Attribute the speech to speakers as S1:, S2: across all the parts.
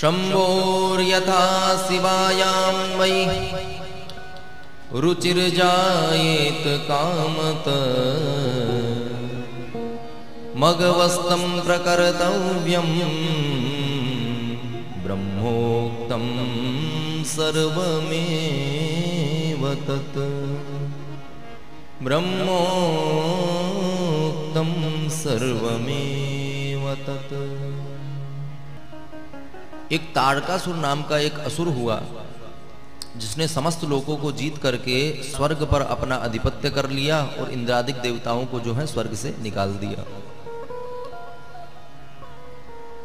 S1: शंभोर्यथा शिवायां वै रुचिर्जायेत कामत मगवस्तं प्रकर्तव्यं ब्रह्मोक्तं सर्वमेव तत् ब्रह्मोक्तं सर्वमेव तत्। एक ताड़कासुर नाम का एक असुर हुआ जिसने समस्त लोगों को जीत करके स्वर्ग पर अपना आधिपत्य कर लिया और इंद्रादिक देवताओं को जो है स्वर्ग से निकाल दिया।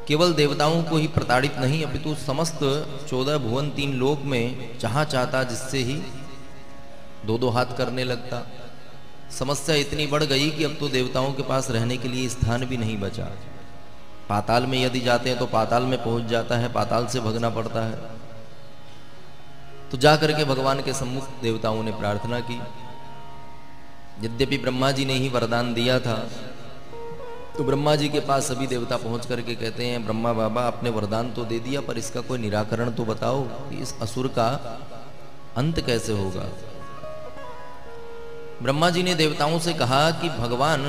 S1: केवल देवताओं को ही प्रताड़ित नहीं अपितु समस्त 14 भुवन 3 लोक में जहां चाहता जिससे ही दो दो हाथ करने लगता। समस्या इतनी बढ़ गई कि अब तो देवताओं के पास रहने के लिए स्थान भी नहीं बचा। पाताल में यदि जाते हैं तो पाताल में पहुंच जाता है, पाताल से भगना पड़ता है। तो जाकर के भगवान के सम्मुख देवताओं ने प्रार्थना की। यद्यपि ब्रह्मा जी ने ही वरदान दिया था, तो ब्रह्मा जी के पास सभी देवता पहुंच करके कहते हैं, ब्रह्मा बाबा आपने वरदान तो दे दिया पर इसका कोई निराकरण तो बताओ कि इस असुर का अंत कैसे होगा। ब्रह्मा जी ने देवताओं से कहा कि भगवान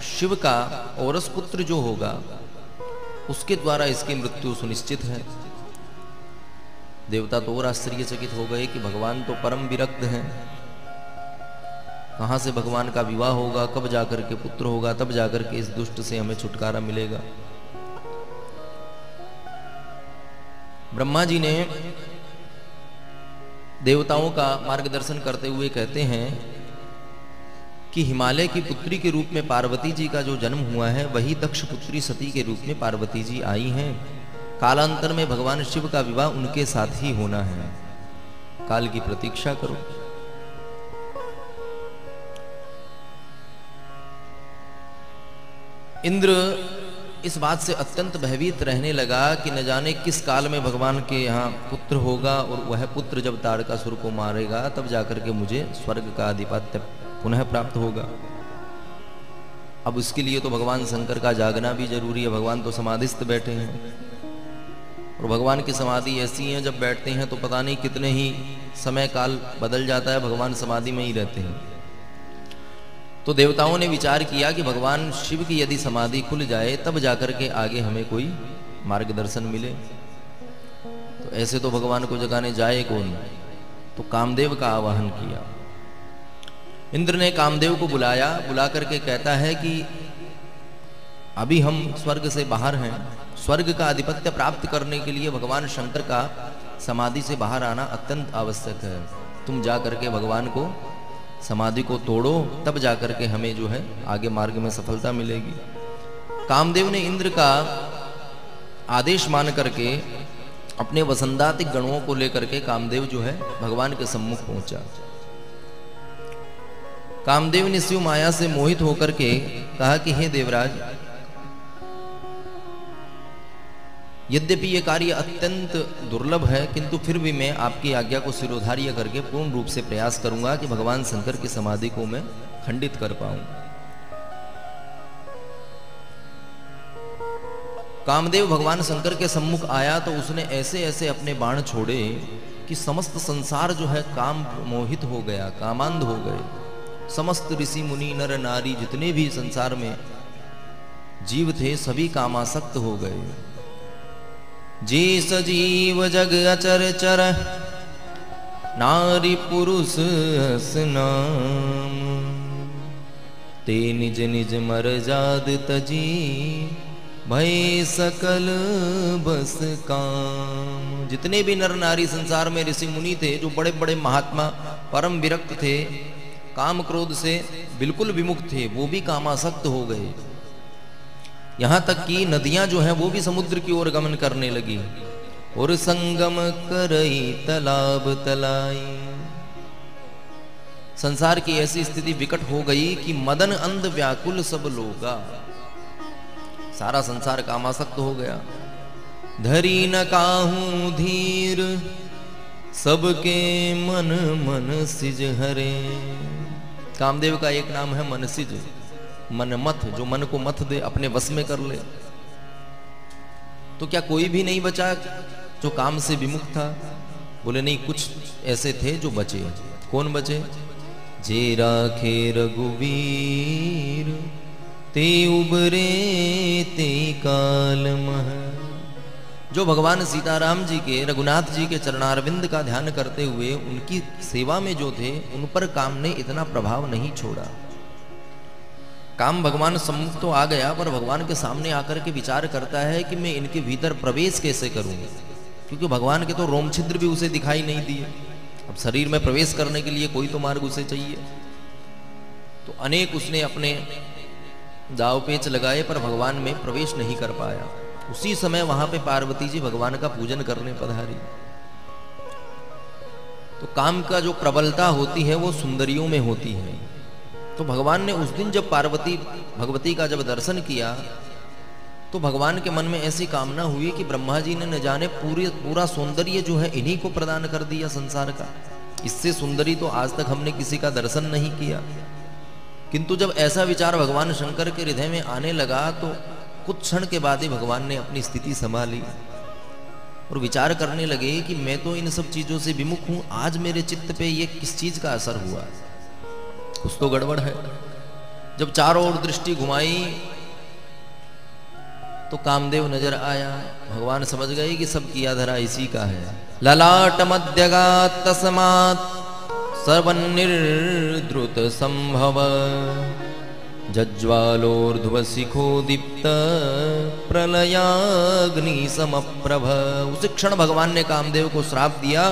S1: शिव का औरस पुत्र जो होगा उसके द्वारा इसकी मृत्यु सुनिश्चित है। देवता तो और आश्चर्यचकित हो गए कि भगवान तो परम विरक्त हैं, कहां से भगवान का विवाह होगा, कब जाकर के पुत्र होगा, तब जाकर के इस दुष्ट से हमें छुटकारा मिलेगा। ब्रह्मा जी ने देवताओं का मार्गदर्शन करते हुए कहते हैं कि हिमालय की पुत्री के रूप में पार्वती जी का जो जन्म हुआ है वही दक्ष पुत्री सती के रूप में पार्वती जी आई हैं। कालांतर में भगवान शिव का विवाह उनके साथ ही होना है, काल की प्रतीक्षा करो। इंद्र इस बात से अत्यंत भयभीत रहने लगा कि न जाने किस काल में भगवान के यहाँ पुत्र होगा और वह पुत्र जब ताड़कासुर को मारेगा तब जाकर के मुझे स्वर्ग का आधिपत्य पुनः प्राप्त होगा। अब उसके लिए तो भगवान शंकर का जागना भी जरूरी है। भगवान तो समाधिस्थ बैठे हैं और भगवान की समाधि ऐसी है जब बैठते हैं तो पता नहीं कितने ही समय काल बदल जाता है, भगवान समाधि में ही रहते हैं। तो देवताओं ने विचार किया कि भगवान शिव की यदि समाधि खुल जाए तब जाकर के आगे हमें कोई मार्गदर्शन मिले। तो ऐसे तो भगवान को जगाने जाए कौन, तो कामदेव का आवाहन किया। इंद्र ने कामदेव को बुलाया, बुला करके कहता है कि अभी हम स्वर्ग से बाहर हैं, स्वर्ग का आधिपत्य प्राप्त करने के लिए भगवान शंकर का समाधि से बाहर आना अत्यंत आवश्यक है। तुम जा करके भगवान को समाधि को तोड़ो, तब जाकर के हमें जो है आगे मार्ग में सफलता मिलेगी। कामदेव ने इंद्र का आदेश मान करके अपने वसंदातिक गणों को लेकर के कामदेव जो है भगवान के सम्मुख पहुंचा। कामदेव ने शिव माया से मोहित होकर के कहा कि हे देवराज, यद्यपि ये कार्य अत्यंत दुर्लभ है किंतु फिर भी मैं आपकी आज्ञा को शिरोधार्य करके पूर्ण रूप से प्रयास करूंगा कि भगवान शंकर की समाधि को मैं खंडित कर पाऊं। कामदेव भगवान शंकर के सम्मुख आया तो उसने ऐसे ऐसे अपने बाण छोड़े कि समस्त संसार जो है काम मोहित हो गया, कामांध हो गए। समस्त ऋषि मुनि नर नारी जितने भी संसार में जीव थे सभी कामासक्त हो गए। जी सजीव जग अचर चर नारी पुरुष नाम ते निज निज मर जाद तजी भय सकल बस काम। जितने भी नर नारी संसार में ऋषि मुनि थे, जो बड़े बड़े महात्मा परम विरक्त थे, काम क्रोध से बिल्कुल विमुक्त थे, वो भी कामासक्त हो गए। यहां तक कि नदियां जो हैं वो भी समुद्र की ओर गमन करने लगी। और संगम करई तालाब तलाई। संसार की ऐसी स्थिति विकट हो गई कि मदन अंध व्याकुल सब लोगा। सारा संसार कामासक्त हो गया। धरी न काहू धीर सबके मन मन सिज हरे। कामदेव का एक नाम है मनसिज, मनमथ, जो मन को मथ दे, अपने वश में कर ले। तो क्या कोई भी नहीं बचा जो काम से विमुख था? बोले नहीं, कुछ ऐसे थे जो बचे। कौन बचे? जे राखे रघुवीर ते उबरे ते काल मह। जो भगवान सीताराम जी के, रघुनाथ जी के चरणारविंद का ध्यान करते हुए उनकी सेवा में जो थे, उन पर काम ने इतना प्रभाव नहीं छोड़ा। काम भगवान सम्मुख तो आ गया, पर भगवान के सामने आकर के विचार करता है कि मैं इनके भीतर प्रवेश कैसे करूं, क्योंकि भगवान के तो रोम छिद्र भी उसे दिखाई नहीं दिए। अब शरीर में प्रवेश करने के लिए कोई तो मार्ग उसे चाहिए। तो अनेक उसने अपने दाव पेच लगाए, पर भगवान में प्रवेश नहीं कर पाया। उसी समय वहां पे पार्वती जी भगवान का पूजन करने पधारी। तो काम का जो प्रबलता होती है वो सुंदरियों में होती है। तो भगवान ने उस दिन जब भगवती का जब दर्शन किया, तो भगवान के मन में ऐसी कामना हुई कि ब्रह्मा जी ने न जाने पूरा सौंदर्य जो है इन्हीं को प्रदान कर दिया संसार का। इससे सुंदरी तो आज तक हमने किसी का दर्शन नहीं किया। किंतु जब ऐसा विचार भगवान शंकर के हृदय में आने लगा, तो कुछ क्षण के बाद ही भगवान ने अपनी स्थिति संभाली और विचार करने लगे कि मैं तो इन सब चीजों से विमुख हूं, आज मेरे चित्त पे ये किस चीज का असर हुआ, कुछ तो गड़बड़ है। जब चारों ओर दृष्टि घुमाई तो कामदेव नजर आया। भगवान समझ गए कि सब किया धरा इसी का है। ललाट मध्यगात तस्मात् सर्वनिर्द्रुत संभव जज्वालोर्ध्वशिखो दीप्त प्रलयाग्नि समप्रभ। उसी क्षण भगवान ने कामदेव को श्राप दिया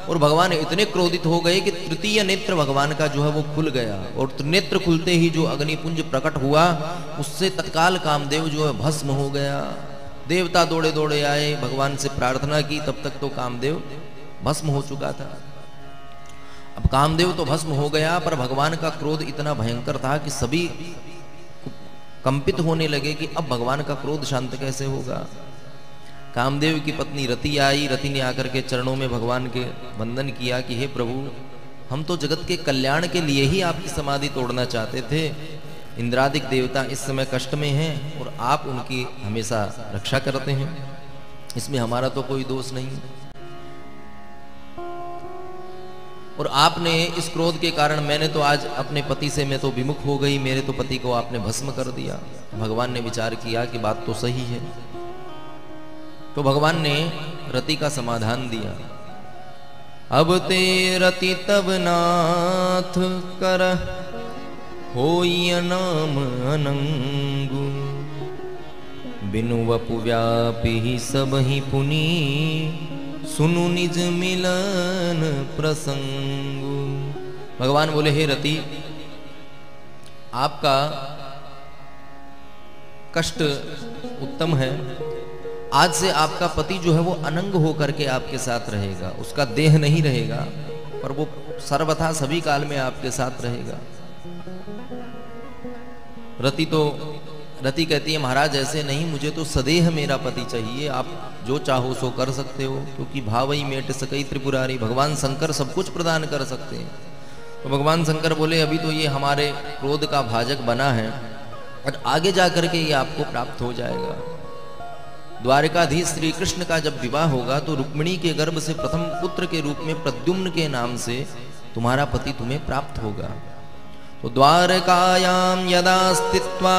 S1: और भगवान इतने क्रोधित हो गए कि तृतीय नेत्र भगवान का जो है वो खुल गया, और नेत्र खुलते ही जो अग्निपुंज प्रकट हुआ उससे तत्काल कामदेव जो है भस्म हो गया। देवता दौड़े दौड़े आए, भगवान से प्रार्थना की, तब तक तो कामदेव भस्म हो चुका था। अब कामदेव तो भस्म हो गया, पर भगवान का क्रोध इतना भयंकर था कि सभी कंपित होने लगे कि अब भगवान का क्रोध शांत कैसे होगा। कामदेव की पत्नी रति आई। रति ने आकर के चरणों में भगवान के वंदन किया कि हे प्रभु, हम तो जगत के कल्याण के लिए ही आपकी समाधि तोड़ना चाहते थे। इंद्रादिक देवता इस समय कष्ट में हैं और आप उनकी हमेशा रक्षा करते हैं, इसमें हमारा तो कोई दोष नहीं। और आपने इस क्रोध के कारण, मैंने तो आज अपने पति से मैं तो विमुख हो गई, मेरे तो पति को आपने भस्म कर दिया। भगवान ने विचार किया कि बात तो सही है। तो भगवान ने रति का समाधान दिया। अब ते रति तब नाथ कर होई नाम अनंगु बिनु वपु व्यापी सब ही पुनी सुनु निज मिलन प्रसंगु। भगवान बोले, हे रति, आपका कष्ट उत्तम है। आज से आपका पति जो है वो अनंग होकर के आपके साथ रहेगा। उसका देह नहीं रहेगा, पर वो सर्वथा सभी काल में आपके साथ रहेगा। रति कहती है, महाराज ऐसे नहीं, मुझे तो सदेह मेरा पति चाहिए। आप जो चाहो सो कर सकते हो, क्योंकि भावई मेट सकई त्रिपुरारी। भगवान शंकर सब कुछ प्रदान कर सकते हैं। तो भगवान शंकर बोले, अभी तो ये हमारे क्रोध का भाजक बना है, और आगे जाकर के ये आपको प्राप्त हो जाएगा। द्वारिकाधीश श्री कृष्ण का जब विवाह होगा तो रुक्मिणी के गर्भ से प्रथम पुत्र के रूप में प्रद्युम्न के नाम से तुम्हारा पति तुम्हें प्राप्त होगा। तो द्वारकायाम यदा स्थित्वा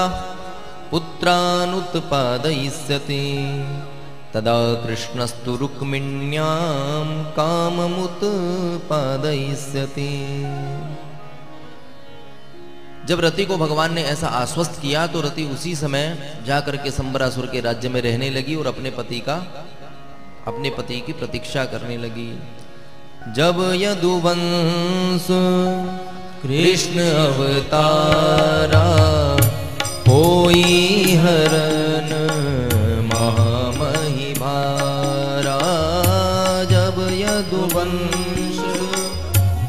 S1: पुत्रानुत्पादयिष्यति तदा कृष्णस्तु रुक्मिण्याम काममुत्पादयिष्यति। जब रति को भगवान ने ऐसा आश्वस्त किया तो रति उसी समय जाकर के संबरासुर के राज्य में रहने लगी और अपने पति की प्रतीक्षा करने लगी। जब यदुवंश कृष्ण अवतारा होई हरन महामहि भारा। जब यदुवंश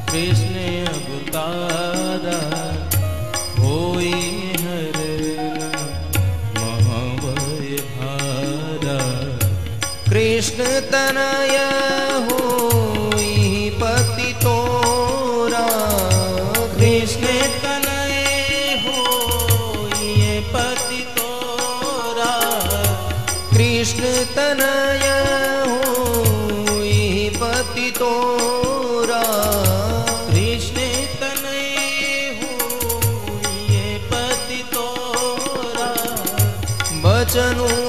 S2: कृष्ण अवतारा होई हरन महामहि भारा।
S1: कृष्ण तनय होई पति तोरा।
S2: कृष्ण तनय होई पति तोरा।
S1: कृष्ण तनय होई बचनु